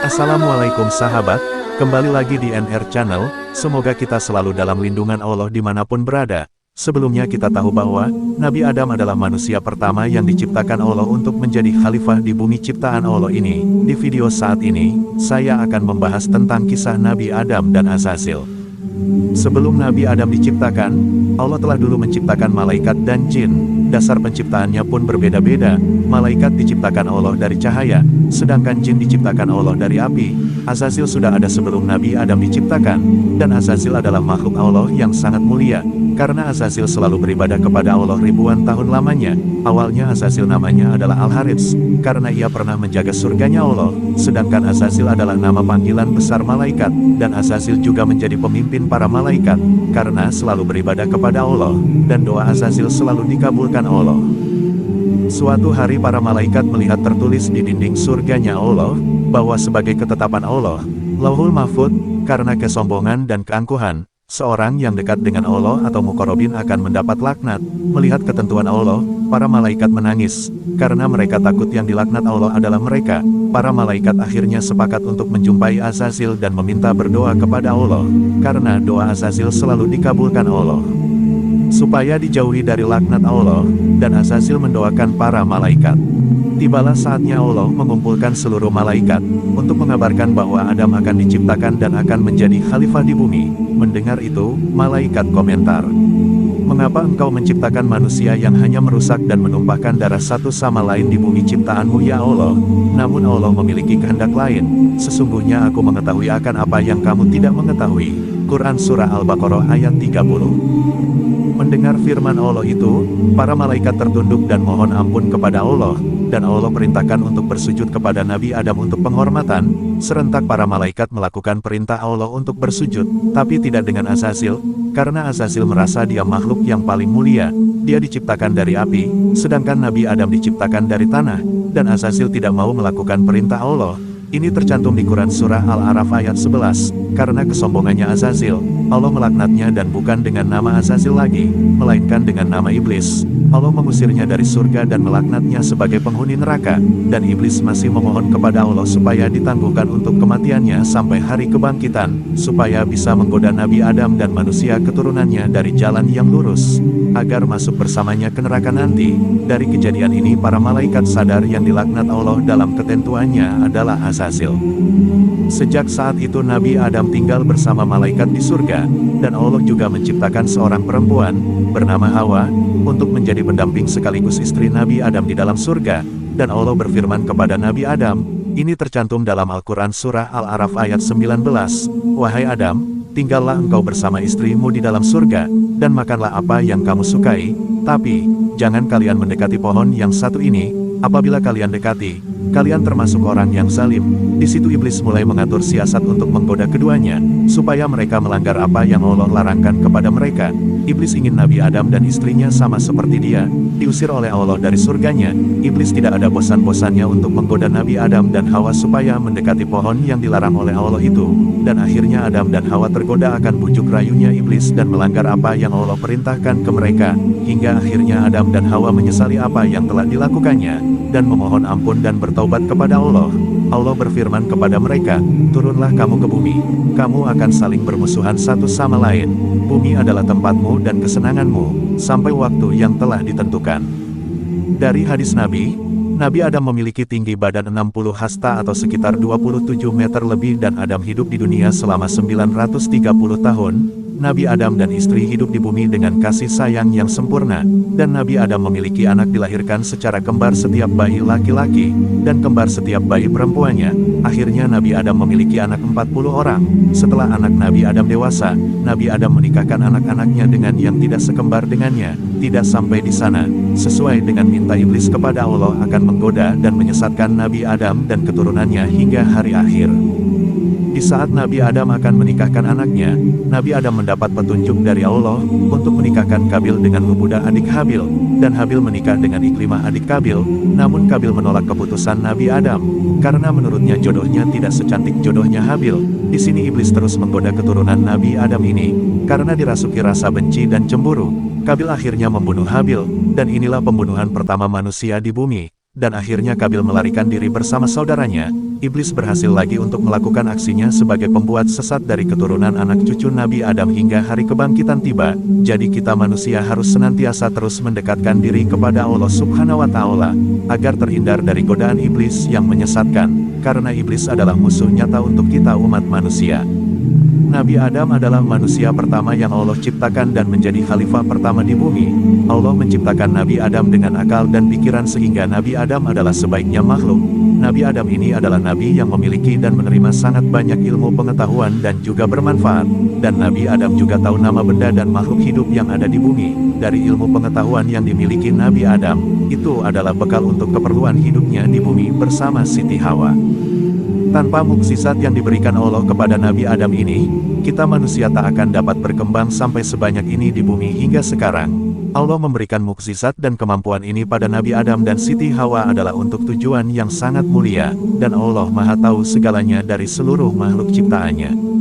Assalamualaikum sahabat, kembali lagi di NR Channel, semoga kita selalu dalam lindungan Allah dimanapun berada. Sebelumnya kita tahu bahwa, Nabi Adam adalah manusia pertama yang diciptakan Allah untuk menjadi khalifah di bumi ciptaan Allah ini. Di video saat ini, saya akan membahas tentang kisah Nabi Adam dan Azazil. Sebelum Nabi Adam diciptakan, Allah telah dulu menciptakan malaikat dan jin. Dasar penciptaannya pun berbeda-beda. Malaikat diciptakan Allah dari cahaya, sedangkan jin diciptakan Allah dari api. Azazil sudah ada sebelum Nabi Adam diciptakan, dan Azazil adalah makhluk Allah yang sangat mulia. Karena Azazil selalu beribadah kepada Allah ribuan tahun lamanya. Awalnya Azazil namanya adalah Al-Harits, karena ia pernah menjaga surganya Allah. Sedangkan Azazil adalah nama panggilan besar malaikat, dan Azazil juga menjadi pemimpin para malaikat, karena selalu beribadah kepada Allah, dan doa Azazil selalu dikabulkan Allah. Suatu hari para malaikat melihat tertulis di dinding surganya Allah, bahwa sebagai ketetapan Allah, Lauhul Mahfud, karena kesombongan dan keangkuhan, seorang yang dekat dengan Allah atau muqarrabin akan mendapat laknat. Melihat ketentuan Allah, para malaikat menangis, karena mereka takut yang dilaknat Allah adalah mereka. Para malaikat akhirnya sepakat untuk menjumpai Azazil dan meminta berdoa kepada Allah, karena doa Azazil selalu dikabulkan Allah, supaya dijauhi dari laknat Allah, dan Azazil mendoakan para malaikat. Tibalah saatnya Allah mengumpulkan seluruh malaikat, untuk mengabarkan bahwa Adam akan diciptakan dan akan menjadi khalifah di bumi. Mendengar itu, malaikat komentar, "Mengapa engkau menciptakan manusia yang hanya merusak dan menumpahkan darah satu sama lain di bumi ciptaanmu ya Allah? Namun Allah memiliki kehendak lain. Sesungguhnya aku mengetahui akan apa yang kamu tidak mengetahui." Quran Surah Al-Baqarah ayat 30. Mendengar firman Allah itu, para malaikat tertunduk dan mohon ampun kepada Allah, dan Allah perintahkan untuk bersujud kepada Nabi Adam untuk penghormatan. Serentak para malaikat melakukan perintah Allah untuk bersujud, tapi tidak dengan Azazil, karena Azazil merasa dia makhluk yang paling mulia. Dia diciptakan dari api, sedangkan Nabi Adam diciptakan dari tanah, dan Azazil tidak mau melakukan perintah Allah. Ini tercantum di Quran Surah Al-A'raf ayat 11, karena kesombongannya Azazil, Allah melaknatnya dan bukan dengan nama Azazil lagi, melainkan dengan nama Iblis. Allah mengusirnya dari surga dan melaknatnya sebagai penghuni neraka, dan Iblis masih memohon kepada Allah supaya ditangguhkan untuk kematiannya sampai hari kebangkitan, supaya bisa menggoda Nabi Adam dan manusia keturunannya dari jalan yang lurus, agar masuk bersamanya ke neraka nanti. Dari kejadian ini para malaikat sadar yang dilaknat Allah dalam ketentuannya adalah Azazil. Sejak saat itu Nabi Adam tinggal bersama malaikat di surga, dan Allah juga menciptakan seorang perempuan, bernama Hawa, untuk menjadi pendamping sekaligus istri Nabi Adam di dalam surga. Dan Allah berfirman kepada Nabi Adam, ini tercantum dalam Al-Quran Surah Al-A'raf ayat 19, "Wahai Adam, tinggallah engkau bersama istrimu di dalam surga, dan makanlah apa yang kamu sukai, tapi jangan kalian mendekati pohon yang satu ini. Apabila kalian dekati, kalian termasuk orang yang zalim." Di situ Iblis mulai mengatur siasat untuk menggoda keduanya, supaya mereka melanggar apa yang Allah larangkan kepada mereka. Iblis ingin Nabi Adam dan istrinya sama seperti dia, diusir oleh Allah dari surganya. Iblis tidak ada bosan-bosannya untuk menggoda Nabi Adam dan Hawa supaya mendekati pohon yang dilarang oleh Allah itu. Dan akhirnya Adam dan Hawa tergoda akan bujuk rayunya Iblis dan melanggar apa yang Allah perintahkan ke mereka, hingga akhirnya Adam dan Hawa menyesali apa yang telah dilakukannya, dan memohon ampun dan bertaubat kepada Allah. Allah berfirman kepada mereka, "Turunlah kamu ke bumi. Kamu akan saling bermusuhan satu sama lain. Bumi adalah tempatmu dan kesenanganmu, sampai waktu yang telah ditentukan." Dari hadis Nabi Adam memiliki tinggi badan 60 hasta atau sekitar 27 meter lebih, dan Adam hidup di dunia selama 930 tahun. Nabi Adam dan istri hidup di bumi dengan kasih sayang yang sempurna, dan Nabi Adam memiliki anak dilahirkan secara kembar setiap bayi laki-laki, dan kembar setiap bayi perempuannya. Akhirnya Nabi Adam memiliki anak 40 orang. Setelah anak Nabi Adam dewasa, Nabi Adam menikahkan anak-anaknya dengan yang tidak sekembar dengannya. Tidak sampai di sana, sesuai dengan minta Iblis kepada Allah akan menggoda dan menyesatkan Nabi Adam dan keturunannya hingga hari akhir. Di saat Nabi Adam akan menikahkan anaknya, Nabi Adam mendapat petunjuk dari Allah untuk menikahkan Kabil dengan Hubudah adik Habil, dan Habil menikah dengan Iklimah adik Kabil. Namun Kabil menolak keputusan Nabi Adam, karena menurutnya jodohnya tidak secantik jodohnya Habil. Di sini iblis terus menggoda keturunan Nabi Adam ini, karena dirasuki rasa benci dan cemburu. Kabil akhirnya membunuh Habil, dan inilah pembunuhan pertama manusia di bumi. Dan akhirnya Kabil melarikan diri bersama saudaranya. Iblis berhasil lagi untuk melakukan aksinya sebagai pembuat sesat dari keturunan anak cucu Nabi Adam hingga hari kebangkitan tiba. Jadi kita manusia harus senantiasa terus mendekatkan diri kepada Allah Subhanahu wa Ta'ala, agar terhindar dari godaan iblis yang menyesatkan, karena iblis adalah musuh nyata untuk kita umat manusia. Nabi Adam adalah manusia pertama yang Allah ciptakan dan menjadi khalifah pertama di bumi. Allah menciptakan Nabi Adam dengan akal dan pikiran sehingga Nabi Adam adalah sebaiknya makhluk. Nabi Adam ini adalah Nabi yang memiliki dan menerima sangat banyak ilmu pengetahuan dan juga bermanfaat. Dan Nabi Adam juga tahu nama benda dan makhluk hidup yang ada di bumi. Dari ilmu pengetahuan yang dimiliki Nabi Adam, itu adalah bekal untuk keperluan hidupnya di bumi bersama Siti Hawa. Tanpa mukjizat yang diberikan Allah kepada Nabi Adam ini, kita manusia tak akan dapat berkembang sampai sebanyak ini di bumi hingga sekarang. Allah memberikan mukjizat dan kemampuan ini pada Nabi Adam dan Siti Hawa adalah untuk tujuan yang sangat mulia, dan Allah Maha Tahu segalanya dari seluruh makhluk ciptaannya.